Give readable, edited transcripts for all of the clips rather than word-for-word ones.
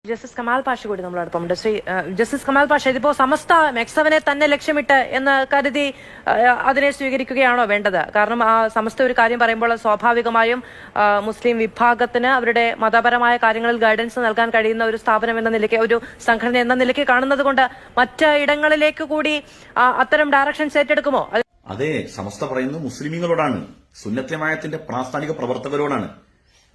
Justice Kamal Pasha കൂടി നമ്മളോടൊപ്പം justice Kamal Pasha, ഇതിപ്പോ സമസ്ത മെക്സവനെ തന്നെ ലക്ഷ്യമിട്ട് എന്ന് കരുതി അതിനെ സ്വീകരിക്കുകയാണോ വേണ്ടത്? കാരണം ആ സമസ്ത ഒരു കാര്യം പറയുമ്പോൾ സ്വാഭാവികമായും മുസ്ലിം വിഭാഗത്തിന് അവരുടെ മതപരമായ കാര്യങ്ങളിൽ ഗൈഡൻസ് നൽകാൻ കഴിയുന്ന ഒരു സ്ഥാപനം എന്ന നിലയ്ക്ക്, ഒരു സംഘടന എന്ന നിലയ്ക്ക് കാണുന്നത് കൊണ്ട് മറ്റ് ഇടങ്ങളിലേക്ക് കൂടി അത്തരം ഡയറക്ഷൻസ് ഏറ്റെടുക്കുമോ? അതെ, സമസ്ത പറയുന്നത് മുസ്ലിമീങ്ങളോടാണ്, സുന്നത്തമായത്തിന്റെ പ്രാസ്ഥാനിക പ്രവർത്തകരോടാണ്,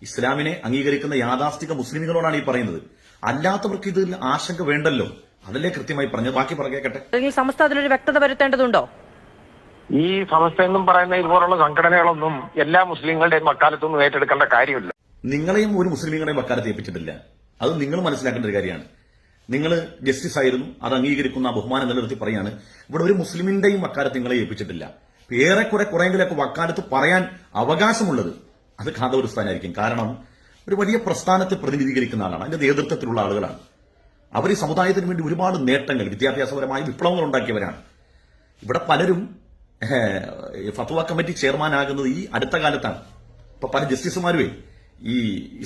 ഇസ്ലാമിനെ അംഗീകരിക്കുന്ന യാഥാസ്ഥിക മുസ്ലിമുകളോടാണ് ഈ പറയുന്നത്. അല്ലാത്തവർക്ക് ഇതിൽ ആശങ്ക വേണ്ടല്ലോ, അതല്ലേ കൃത്യമായി പറഞ്ഞത്. ബാക്കി പറയട്ടെ. സമസ്ത അതിലൊരു വ്യക്തത വരുത്തേണ്ടതുണ്ടോ? ഈ സമസ്ത എന്നും പറയുന്ന ഇതുപോലുള്ള സംഘടനകളൊന്നും എല്ലാ മുസ്ലിങ്ങളുടെയും വക്കാലത്തൊന്നും ഏറ്റെടുക്കേണ്ട കാര്യമില്ല. നിങ്ങളെയും ഒരു മുസ്ലിമുകളെയും വക്കാലത്ത് ഏൽപ്പിച്ചിട്ടില്ല. അത് നിങ്ങൾ മനസ്സിലാക്കേണ്ട ഒരു കാര്യമാണ്. നിങ്ങൾ ജസ്റ്റിസ് ആയിരുന്നു, അത് അംഗീകരിക്കുന്ന ബഹുമാനം നിലനിർത്തി പറയാണ്. ഇവിടെ ഒരു മുസ്ലിമിന്റെയും വക്കാലത്ത് നിങ്ങളെ ഏൽപ്പിച്ചിട്ടില്ല. കുറെയെങ്കിലൊക്കെ വക്കാലത്ത് പറയാൻ അവകാശമുള്ളത് അത് ഖാദർ ഉസ്താനായിരിക്കും. കാരണം ഒരു വലിയ പ്രസ്ഥാനത്തെ പ്രതിനിധീകരിക്കുന്ന ആളാണ്, അതിന്റെ നേതൃത്വത്തിലുള്ള ആളുകളാണ്. അവർ ഈ സമുദായത്തിന് വേണ്ടി ഒരുപാട് നേട്ടങ്ങൾ, വിദ്യാഭ്യാസപരമായ വിപ്ലവങ്ങൾ ഉണ്ടാക്കിയവരാണ്. ഇവിടെ പലരും ഫത്വ കമ്മിറ്റി ചെയർമാൻ ആകുന്നത് ഈ അടുത്ത കാലത്താണ്. ഇപ്പൊ പല ജസ്റ്റിസുമാരുവേ ഈ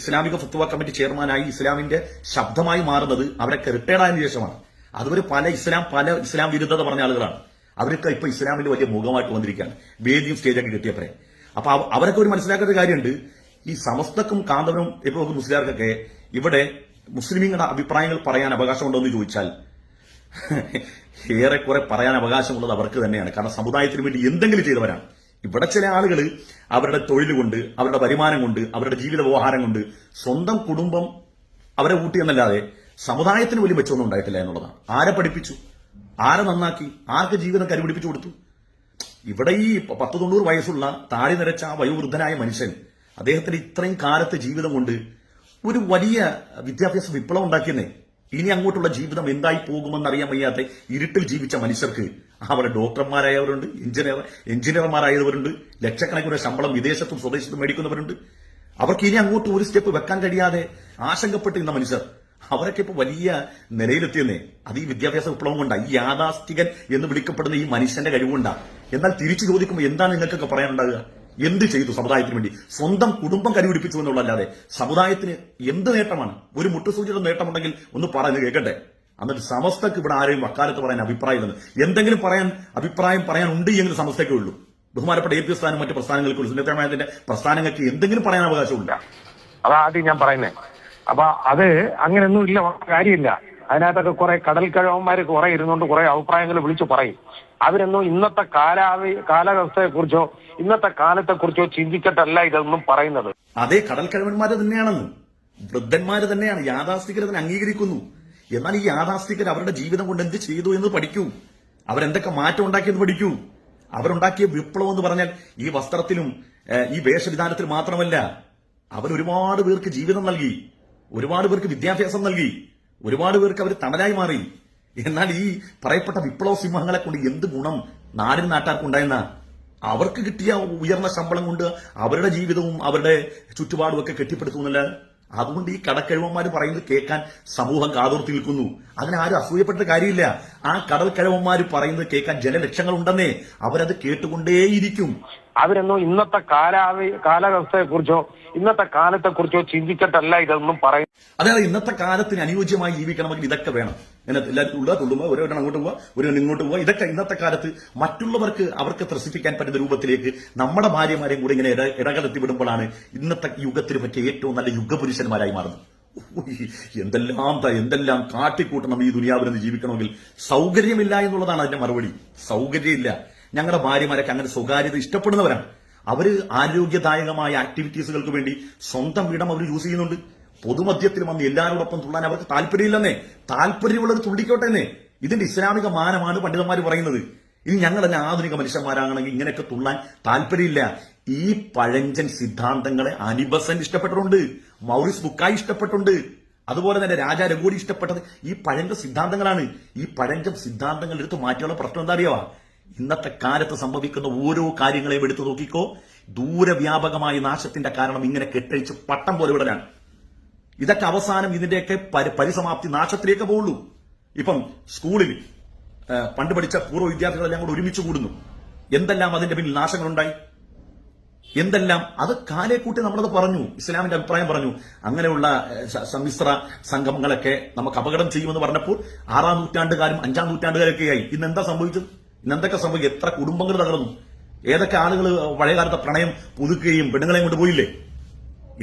ഇസ്ലാമിക ഫത്വ കമ്മിറ്റി ചെയർമാനായി ഇസ്ലാമിന്റെ ശബ്ദമായി മാറുന്നത് അവരൊക്കെ റിട്ടയർഡ് ആയതിനു ശേഷമാണ്. അതുവരെ പല ഇസ്ലാം വിരുദ്ധത പറഞ്ഞ ആളുകളാണ്. അവരൊക്കെ ഇപ്പൊ ഇസ്ലാമിന്റെ വലിയ മുഖമായിട്ട് വന്നിരിക്കുകയാണ്, വേദിയും സ്റ്റേജൊക്കെ കിട്ടിയപ്പോഴേ. അപ്പൊ അവരൊക്കെ ഒരു മനസ്സിലാക്കേണ്ട കാര്യമുണ്ട്, ഈ സമസ്തക്കും കാന്തവനും ഇപ്പോൾ മുസ്ലിംകാർക്കൊക്കെ ഇവിടെ മുസ്ലിമീങ്ങളുടെ അഭിപ്രായങ്ങൾ പറയാൻ അവകാശമുണ്ടോ എന്ന് ചോദിച്ചാൽ ഏറെക്കുറെ പറയാൻ അവകാശമുള്ളത് അവർക്ക് തന്നെയാണ്. കാരണം സമുദായത്തിന് വേണ്ടി എന്തെങ്കിലും ചെയ്തവരാണ്. ഇവിടെ ചില ആളുകൾ അവരുടെ തൊഴിൽ കൊണ്ട്, അവരുടെ വരുമാനം കൊണ്ട്, അവരുടെ ജീവിത വ്യവഹാരം കൊണ്ട് സ്വന്തം കുടുംബം അവരെ ഊട്ടിയെന്നല്ലാതെ സമുദായത്തിന് വലിയ മെച്ചമൊന്നും ഉണ്ടായിട്ടില്ല എന്നുള്ളതാണ്. ആരെ പഠിപ്പിച്ചു, ആരെ നന്നാക്കി, ആർക്ക് ജീവിതം കരുപിടിപ്പിച്ചു കൊടുത്തു? ഇവിടെ ഈ 90 വയസ്സുള്ള താടി നിരച്ച ആ വയോവൃദ്ധനായ മനുഷ്യൻ, അദ്ദേഹത്തിന് ഇത്രയും കാലത്തെ ജീവിതം കൊണ്ട് ഒരു വലിയ വിദ്യാഭ്യാസ വിപ്ലവം ഉണ്ടാക്കിയെന്നേ. ഇനി അങ്ങോട്ടുള്ള ജീവിതം എന്തായി പോകുമെന്ന് അറിയാൻ വയ്യാത്ത ഇരുട്ടിൽ ജീവിച്ച മനുഷ്യർക്ക് അവിടെ ഡോക്ടർമാരായവരുണ്ട്, എഞ്ചിനീയർമാരായവരുണ്ട്, ലക്ഷക്കണക്കിന് ശമ്പളം വിദേശത്തും സ്വദേശത്തും മേടിക്കുന്നവരുണ്ട്. അവർക്ക് ഇനി അങ്ങോട്ട് ഒരു സ്റ്റെപ്പ് വെക്കാൻ കഴിയാതെ ആശങ്കപ്പെട്ടിരുന്ന മനുഷ്യർ, അവരൊക്കെ ഇപ്പൊ വലിയ നിലയിലെത്തിയെന്നേ. അത് ഈ വിദ്യാഭ്യാസ വിപ്ലവം കൊണ്ടാ, ഈ യാഥാസ്ഥികൻ എന്ന് വിളിക്കപ്പെടുന്ന ഈ മനുഷ്യന്റെ കഴിവുകൊണ്ടാ. എന്നാൽ തിരിച്ചു ചോദിക്കുമ്പോൾ എന്താണ് നിങ്ങൾക്കൊക്കെ പറയാനുണ്ടാകുക? എന്ത് ചെയ്തു സമുദായത്തിന് വേണ്ടി? സ്വന്തം കുടുംബം കരുപിടിപ്പിച്ചു എന്നുള്ളതല്ലാതെ സമുദായത്തിന് എന്ത് നേട്ടമാണ്? ഒരു മുട്ടുസൂചിയുടെ നേട്ടമുണ്ടെങ്കിൽ ഒന്ന് പറഞ്ഞു കേൾക്കട്ടെ. എന്നിട്ട് സമസ്തക്ക് ഇവിടെ ആരെയും വക്കാലത്ത് പറയാൻ അഭിപ്രായമില്ലെന്ന്, എന്തെങ്കിലും അഭിപ്രായം പറയാൻ ഉണ്ട് എങ്കിൽ സമസ്തയ്ക്കേ ഉള്ളൂ. ബഹുമാനപ്പെട്ട AP സ്ഥാനം മറ്റു പ്രസ്ഥാനങ്ങൾക്കുള്ളൂ, സുന്നത്തമായതിന്റെ പ്രസ്ഥാനങ്ങൾക്ക് എന്തെങ്കിലും പറയാൻ അവകാശമില്ല. അതാദ്യം ഞാൻ പറയുന്നത്. അപ്പൊ അത് അങ്ങനെയൊന്നും ഇല്ല, കാര്യമില്ല. അതിനകത്തൊക്കെ കുറെ കടൽ കിഴവന്മാര് കുറെ ഇരുന്നുകൊണ്ട് കുറെ അഭിപ്രായങ്ങൾ വിളിച്ചു പറയും. അവരൊന്നും ഇന്നത്തെ കാലാവസ്ഥയെക്കുറിച്ചോ ഇന്നത്തെ കാലത്തെക്കുറിച്ചോ ചിന്തിച്ചിട്ടല്ല ഇതൊന്നും പറയുന്നത്. അതേ, കടൽ കിഴവന്മാര് തന്നെയാണെന്ന്, വൃദ്ധന്മാര് തന്നെയാണ്, യാഥാസ്ഥികരെ തന്നെ അംഗീകരിക്കുന്നു. എന്നാൽ ഈ യാഥാസ്ഥികർ അവരുടെ ജീവിതം കൊണ്ട് എന്ത് ചെയ്തു എന്ന് പഠിക്കൂ, അവരെന്തൊക്കെ മാറ്റം ഉണ്ടാക്കിയെന്ന് പഠിക്കൂ. അവരുണ്ടാക്കിയ വിപ്ലവം എന്ന് പറഞ്ഞാൽ ഈ വസ്ത്രത്തിലും ഈ വേഷവിധാനത്തിൽ മാത്രമല്ല, അവർ ഒരുപാട് പേർക്ക് ജീവിതം നൽകി, ഒരുപാട് പേർക്ക് വിദ്യാഭ്യാസം നൽകി, ഒരുപാട് പേർക്ക് അവർ തണലായി മാറി. എന്നാൽ ഈ പറയപ്പെട്ട വിപ്ലവ സിംഹങ്ങളെ കൊണ്ട് എന്ത് ഗുണം നാടിന് നാട്ടാർക്കുണ്ടായെന്ന? അവർക്ക് കിട്ടിയ ഉയർന്ന ശമ്പളം കൊണ്ട് അവരുടെ ജീവിതവും അവരുടെ ചുറ്റുപാടും ഒക്കെ കെട്ടിപ്പടുത്തുന്നില്ല. അതുകൊണ്ട് ഈ കടക്കിഴവന്മാർ പറയുന്നത് കേൾക്കാൻ സമൂഹം കാതോർത്തി നിൽക്കുന്നു. അങ്ങനെ ആരും അസൂയപ്പെട്ട കാര്യമില്ല. ആ കടൽ കിഴവന്മാർ പറയുന്നത് കേൾക്കാൻ ജനലക്ഷങ്ങൾ ഉണ്ടെന്നേ, അവരത് കേട്ടുകൊണ്ടേയിരിക്കും. അവരൊന്നും ഇന്നത്തെ കാലാവസ്ഥയെക്കുറിച്ചോ ഇന്നത്തെ കാലത്തെക്കുറിച്ചോ ചിന്തിച്ചിട്ടല്ല ഇതൊന്നും പറയും. അതായത് ഇന്നത്തെ കാലത്തിന് അനുയോജ്യമായി ജീവിക്കണമെങ്കിൽ ഇതൊക്കെ വേണം. എല്ലാവർക്കും തുള്ളുമ്പോൾ ഓരോരുത്തരും അങ്ങോട്ട് പോവുക, ഒരു ഇങ്ങോട്ട് പോവുക, ഇതൊക്കെ ഇന്നത്തെ കാലത്ത് മറ്റുള്ളവർക്ക് അവർക്ക് ത്രസിപ്പിക്കാൻ പറ്റുന്ന രൂപത്തിലേക്ക് നമ്മുടെ ഭാര്യമാരെയും കൂടെ ഇങ്ങനെ ഇടകലത്തി വിടുമ്പോഴാണ് ഇന്നത്തെ യുഗത്തിന് പറ്റിയ ഏറ്റവും നല്ല യുഗപുരുഷന്മാരായി മാറുന്നത്. എന്തെല്ലാം കാട്ടിക്കൂട്ടണം ഈ ദുനിയാവിൽ നിന്ന് ജീവിക്കണമെങ്കിൽ. സൗകര്യമില്ല എന്നുള്ളതാണ് അതിന്റെ മറുപടി. സൗകര്യമില്ല. ഞങ്ങളുടെ ഭാര്യമാരൊക്കെ അങ്ങനെ സ്വകാര്യത ഇഷ്ടപ്പെടുന്നവരാണ്. അവര് ആരോഗ്യദായകമായ ആക്ടിവിറ്റീസുകൾക്ക് വേണ്ടി സ്വന്തം ഇടം അവർ യൂസ് ചെയ്യുന്നുണ്ട്. പൊതുമധ്യത്തിൽ വന്ന് എല്ലാവരോടൊപ്പം തുള്ളാൻ അവർക്ക് താല്പര്യമില്ലെന്നേ. താല്പര്യമുള്ളത് തുള്ളിക്കോട്ടെ എന്നേ. ഇതിന്റെ ഇസ്ലാമിക മാനമാണ് പണ്ഡിതന്മാർ പറയുന്നത്. ഇനി ഞങ്ങൾ തന്നെ ആധുനിക മനുഷ്യന്മാരാണെങ്കിൽ ഇങ്ങനെയൊക്കെ തുള്ളാൻ താല്പര്യമില്ല. ഈ പഴഞ്ചൻ സിദ്ധാന്തങ്ങളെ അനിബസൻ ഇഷ്ടപ്പെട്ടിട്ടുണ്ട്, മൗറിസ് ബുക്കായി ഇഷ്ടപ്പെട്ടുണ്ട്, അതുപോലെ തന്നെ രാജാ രഘുവടി ഇഷ്ടപ്പെട്ടത് ഈ പഴഞ്ച സിദ്ധാന്തങ്ങളാണ്. ഈ പഴഞ്ചൻ സിദ്ധാന്തങ്ങൾ എടുത്ത് മാറ്റിയുള്ള പ്രശ്നം എന്താ അറിയാവാ? ഇന്നത്തെ കാലത്ത് സംഭവിക്കുന്ന ഓരോ കാര്യങ്ങളെയും എടുത്തു നോക്കിക്കോ, ദൂരവ്യാപകമായ നാശത്തിന്റെ കാരണം ഇങ്ങനെ കെട്ടഴിച്ച് പട്ടം പോലെ വിടലാണ്. ഇതൊക്കെ അവസാനം ഇതിന്റെയൊക്കെ പരിസമാപ്തി നാശത്തിലേക്ക് പോകുള്ളൂ. ഇപ്പം സ്കൂളിൽ പണ്ട് പഠിച്ച പൂർവ്വ വിദ്യാർത്ഥികളെല്ലാം കൂടെ ഒരുമിച്ച് കൂടുന്നു. എന്തെല്ലാം അതിന്റെ പിന്നിൽ നാശങ്ങളുണ്ടായി? എന്തെല്ലാം അത് കാലേക്കൂട്ടി നമ്മളത് പറഞ്ഞു, ഇസ്ലാമിന്റെ അഭിപ്രായം പറഞ്ഞു. അങ്ങനെയുള്ള സമ്മിശ്ര സംഗമങ്ങളൊക്കെ നമുക്ക് അപകടം ചെയ്യുമെന്ന് പറഞ്ഞപ്പോൾ 6-ാം നൂറ്റാണ്ടുകാരും 5-ാം നൂറ്റാണ്ടുകാരൊക്കെയായി. ഇന്ന് എന്താ സംഭവിച്ചത്? ഇന്നെന്തൊക്കെ സംഭവിക്കും? എത്ര കുടുംബങ്ങൾ തകർന്നു, ഏതൊക്കെ ആളുകൾ പഴയകാലത്തെ പ്രണയം പുതുക്കുകയും പെണ്ണുങ്ങളെയും കൊണ്ടുപോയില്ലേ?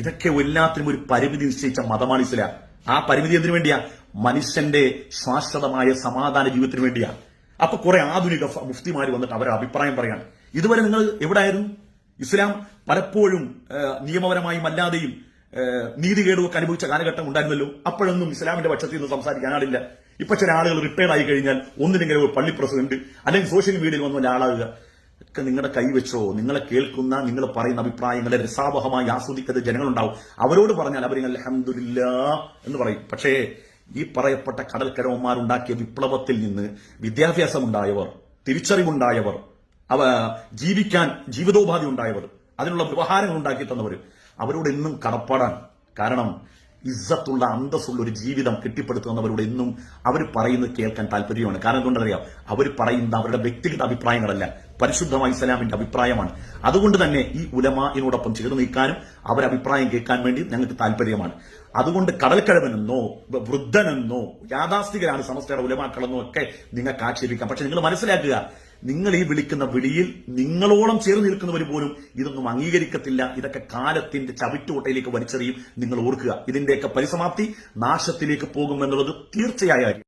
ഇതൊക്കെ എല്ലാത്തിനും ഒരു പരിമിതി നിശ്ചയിച്ച മതമാണ് ഇസ്ലാം. ആ പരിമിതി എന്തിനു വേണ്ടിയാ? മനുഷ്യന്റെ ശാശ്വതമായ സമാധാന ജീവിതത്തിന് വേണ്ടിയാ. അപ്പൊ കുറെ ആധുനിക മുഫ്തിമാര് വന്നിട്ട് അവരുടെ അഭിപ്രായം പറയാണ്. ഇതുവരെ നിങ്ങൾ എവിടെയായിരുന്നു? ഇസ്ലാം പലപ്പോഴും നിയമപരമായും അല്ലാതെയും നീതികേടുമൊക്കെ അനുഭവിച്ച കാലഘട്ടം ഉണ്ടായിരുന്നല്ലോ. അപ്പോഴൊന്നും ഇസ്ലാമിന്റെ പക്ഷത്തിൽ നിന്ന് സംസാരിക്കാൻ ആളില്ല. ഇപ്പൊ ചില ആളുകൾ റിട്ടയർഡ് ആയി കഴിഞ്ഞാൽ ഒന്നിനെങ്കിലും ഒരു പള്ളി പ്രസിഡന്റ് അല്ലെങ്കിൽ സോഷ്യൽ മീഡിയയിൽ വന്ന ആളാകുക ഒക്കെ നിങ്ങളുടെ കൈവച്ചോ. നിങ്ങളെ കേൾക്കുന്ന, നിങ്ങൾ പറയുന്ന അഭിപ്രായങ്ങളെ രസാവഹമായി ആസ്വദിക്കുന്ന ജനങ്ങളുണ്ടാവും. അവരോട് പറഞ്ഞാൽ അവർ അൽഹംദുലില്ലാഹ് എന്ന് പറയും. പക്ഷേ ഈ പറയപ്പെട്ട കടൽക്കരവന്മാരുണ്ടാക്കിയ വിപ്ലവത്തിൽ നിന്ന് വിദ്യാഭ്യാസമുണ്ടായവർ, തിരിച്ചറിവുണ്ടായവർ, ജീവിക്കാൻ ജീവിതോപാധി ഉണ്ടായവർ, അതിനുള്ള വ്യവഹാരങ്ങൾ ഉണ്ടാക്കി തന്നവർ, അവരോട് എന്നും കടപ്പാടാണ്. കാരണം ഇസ്സത്തുള്ള അന്തസ്സുള്ള ഒരു ജീവിതം കെട്ടിപ്പടുത്തുന്നവരോട് എന്നും അവർ പറയുന്നത് കേൾക്കാൻ താല്പര്യമാണ്. കാരണം എന്തുകൊണ്ടറിയാം? അവർ പറയുന്ന അവരുടെ വ്യക്തിഗത അഭിപ്രായങ്ങളല്ല, പരിശുദ്ധമായ ഇസ്ലാമിന്റെ അഭിപ്രായമാണ്. അതുകൊണ്ട് തന്നെ ഈ ഉലമാഇനോടൊപ്പം ചേർന്ന് നിൽക്കാനും അവരുടെ അഭിപ്രായം കേൾക്കാൻ വേണ്ടി ഞങ്ങൾക്ക് താല്പര്യമാണ്. അതുകൊണ്ട് കടൽക്കഴവനെന്നോ വൃദ്ധനെന്നോ യാഥാസ്ഥികരാണ് സമസ്തയുടെ ഉലമാക്കളെന്നോ ഒക്കെ നിങ്ങൾക്ക് ആക്ഷേപിക്കാം. പക്ഷെ നിങ്ങൾ മനസ്സിലാക്കുക, നിങ്ങൾ ഈ വിളിക്കുന്ന വിളിയിൽ നിങ്ങളോളം ചേർന്ന് നിൽക്കുന്നവർ പോലും ഇതൊന്നും അംഗീകരിക്കത്തില്ല. ഇതൊക്കെ കാലത്തിന്റെ ചവിറ്റുകൊട്ടയിലേക്ക് വലിച്ചെറിയും. നിങ്ങൾ ഓർക്കുക, ഇതിന്റെയൊക്കെ പരിസമാപ്തി നാശത്തിലേക്ക് പോകുമെന്നുള്ളത് തീർച്ചയായും.